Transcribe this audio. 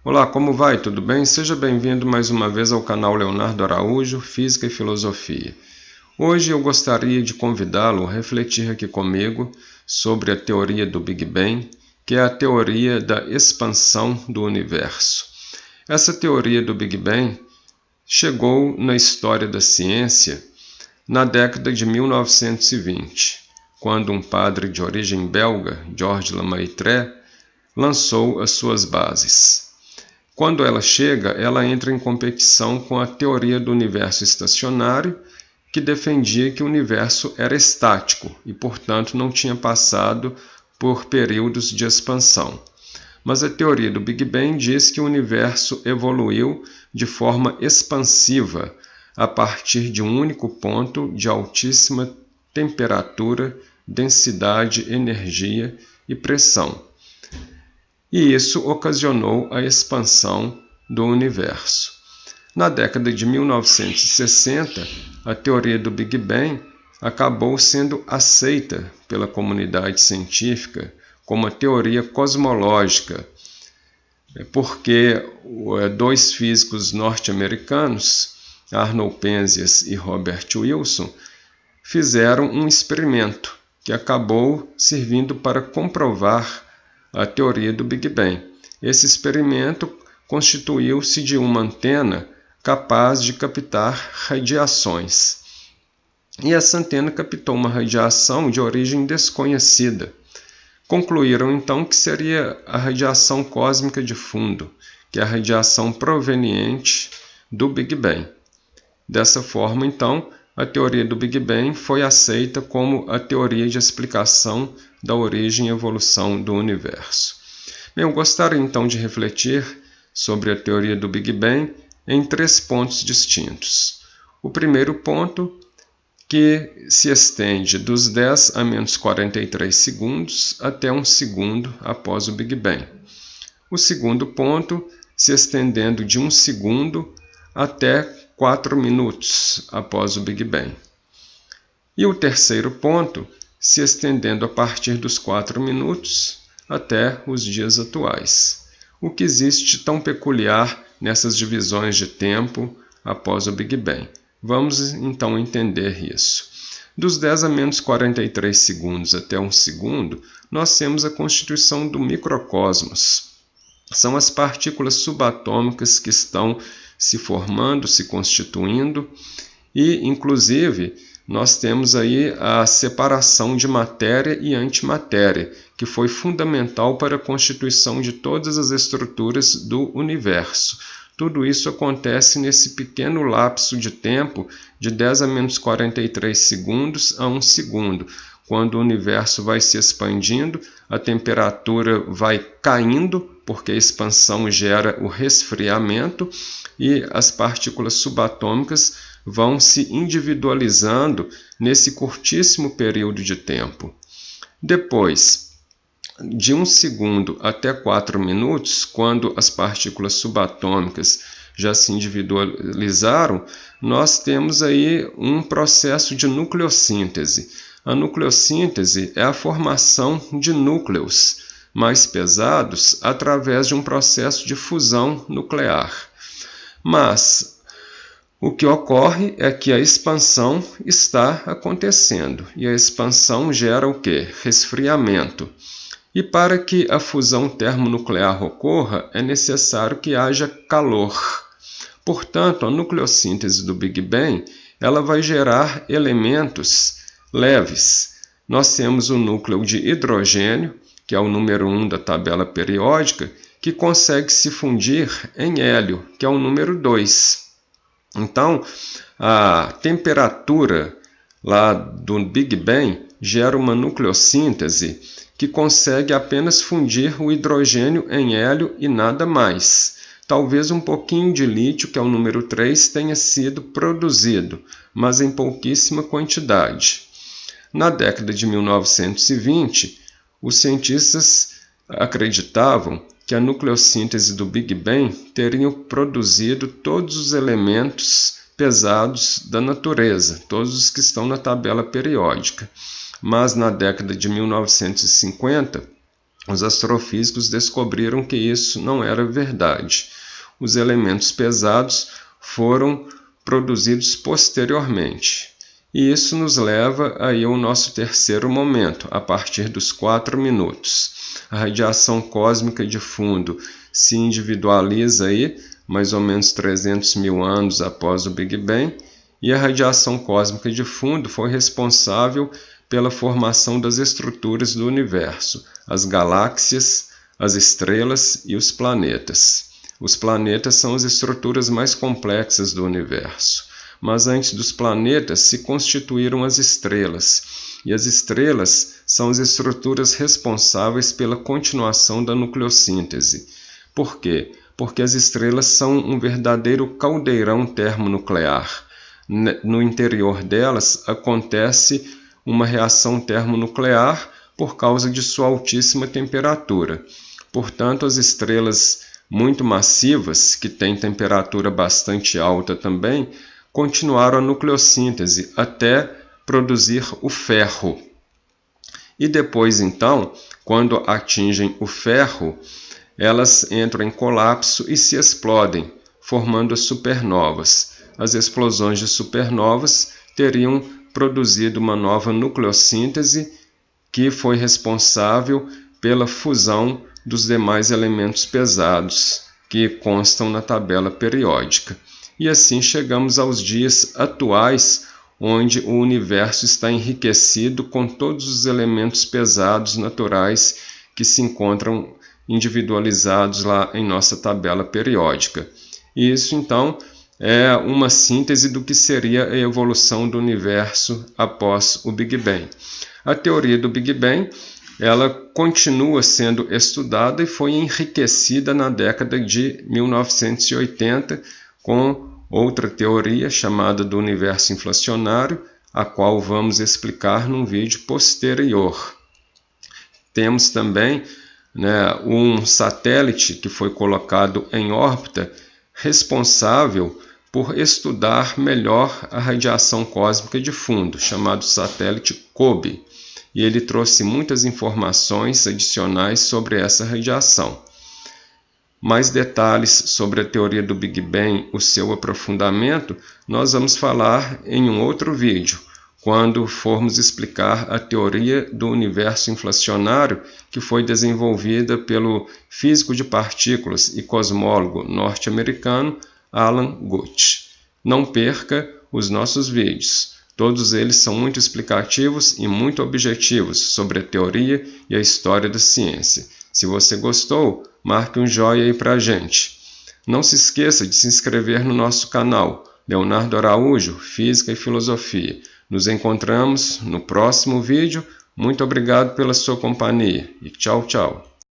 Olá, como vai? Tudo bem? Seja bem-vindo mais uma vez ao canal Leonardo Araújo, Física e Filosofia. Hoje eu gostaria de convidá-lo a refletir aqui comigo sobre a teoria do Big Bang, que é a teoria da expansão do universo. Essa teoria do Big Bang chegou na história da ciência na década de 1920, quando um padre de origem belga, Georges Lemaitre, lançou as suas bases. Quando ela chega, ela entra em competição com a teoria do universo estacionário, que defendia que o universo era estático e, portanto, não tinha passado por períodos de expansão. Mas a teoria do Big Bang diz que o universo evoluiu de forma expansiva a partir de um único ponto de altíssima temperatura, densidade, energia e pressão. E isso ocasionou a expansão do universo. Na década de 1960, a teoria do Big Bang acabou sendo aceita pela comunidade científica como a teoria cosmológica, porque dois físicos norte-americanos, Arnold Penzias e Robert Wilson, fizeram um experimento que acabou servindo para comprovar a teoria do Big Bang. Esse experimento constituiu-se de uma antena capaz de captar radiações. E essa antena captou uma radiação de origem desconhecida. Concluíram então que seria a radiação cósmica de fundo, que é a radiação proveniente do Big Bang. Dessa forma, então, a teoria do Big Bang foi aceita como a teoria de explicação da origem e evolução do universo. Bem, eu gostaria então de refletir sobre a teoria do Big Bang em 3 pontos distintos. O primeiro ponto, que se estende dos 10 a menos 43 segundos até 1 segundo após o Big Bang. O segundo ponto, se estendendo de 1 segundo até 4 minutos após o Big Bang. E o terceiro ponto, se estendendo a partir dos 4 minutos até os dias atuais. O que existe tão peculiar nessas divisões de tempo após o Big Bang? Vamos então entender isso. Dos 10 a menos 43 segundos até 1 segundo, nós temos a constituição do microcosmos. São as partículas subatômicas que estão se formando, se constituindo, e inclusive nós temos aí a separação de matéria e antimatéria, que foi fundamental para a constituição de todas as estruturas do universo. Tudo isso acontece nesse pequeno lapso de tempo de 10 a menos 43 segundos a 1 segundo. Quando o universo vai se expandindo, a temperatura vai caindo, porque a expansão gera o resfriamento, e as partículas subatômicas vão se individualizando nesse curtíssimo período de tempo. Depois, de 1 segundo até 4 minutos, quando as partículas subatômicas já se individualizaram, nós temos aí um processo de nucleossíntese. A nucleossíntese é a formação de núcleos mais pesados através de um processo de fusão nuclear. Mas o que ocorre é que a expansão está acontecendo, e a expansão gera o quê? Resfriamento. E para que a fusão termonuclear ocorra, é necessário que haja calor. Portanto, a nucleossíntese do Big Bang ela vai gerar elementos leves. Nós temos o núcleo de hidrogênio, que é o número 1 da tabela periódica, que consegue se fundir em hélio, que é o número 2. Então, a temperatura lá do Big Bang gera uma nucleossíntese que consegue apenas fundir o hidrogênio em hélio e nada mais. Talvez um pouquinho de lítio, que é o número 3, tenha sido produzido, mas em pouquíssima quantidade. Na década de 1920, os cientistas acreditavam que a nucleossíntese do Big Bang teria produzido todos os elementos pesados da natureza, todos os que estão na tabela periódica. Mas na década de 1950, os astrofísicos descobriram que isso não era verdade. Os elementos pesados foram produzidos posteriormente. E isso nos leva aí ao nosso terceiro momento, a partir dos 4 minutos. A radiação cósmica de fundo se individualiza aí, mais ou menos 300 mil anos após o Big Bang, e a radiação cósmica de fundo foi responsável pela formação das estruturas do universo, as galáxias, as estrelas e os planetas. Os planetas são as estruturas mais complexas do universo. Mas antes dos planetas se constituíram as estrelas, e as estrelas são as estruturas responsáveis pela continuação da nucleossíntese. Por quê? Porque as estrelas são um verdadeiro caldeirão termonuclear. No interior delas acontece uma reação termonuclear por causa de sua altíssima temperatura. Portanto, as estrelas muito massivas, que têm temperatura bastante alta também, continuaram a nucleossíntese até produzir o ferro. E depois, então, quando atingem o ferro, elas entram em colapso e se explodem, formando as supernovas. As explosões de supernovas teriam produzido uma nova nucleossíntese que foi responsável pela fusão dos demais elementos pesados que constam na tabela periódica. E assim chegamos aos dias atuais, onde o universo está enriquecido com todos os elementos pesados naturais que se encontram individualizados lá em nossa tabela periódica. E isso, então, é uma síntese do que seria a evolução do universo após o Big Bang. A teoria do Big Bang, ela continua sendo estudada e foi enriquecida na década de 1980 com outra teoria chamada do universo inflacionário, a qual vamos explicar num vídeo posterior. Temos também um satélite que foi colocado em órbita responsável por estudar melhor a radiação cósmica de fundo, chamado satélite COBE, e ele trouxe muitas informações adicionais sobre essa radiação. Mais detalhes sobre a teoria do Big Bang, o seu aprofundamento, nós vamos falar em um outro vídeo, quando formos explicar a teoria do universo inflacionário que foi desenvolvida pelo físico de partículas e cosmólogo norte-americano Alan Guth. Não perca os nossos vídeos. Todos eles são muito explicativos e muito objetivos sobre a teoria e a história da ciência. Se você gostou, marque um joinha aí pra gente. Não se esqueça de se inscrever no nosso canal, Leonardo Araújo, Física e Filosofia. Nos encontramos no próximo vídeo. Muito obrigado pela sua companhia e tchau, tchau.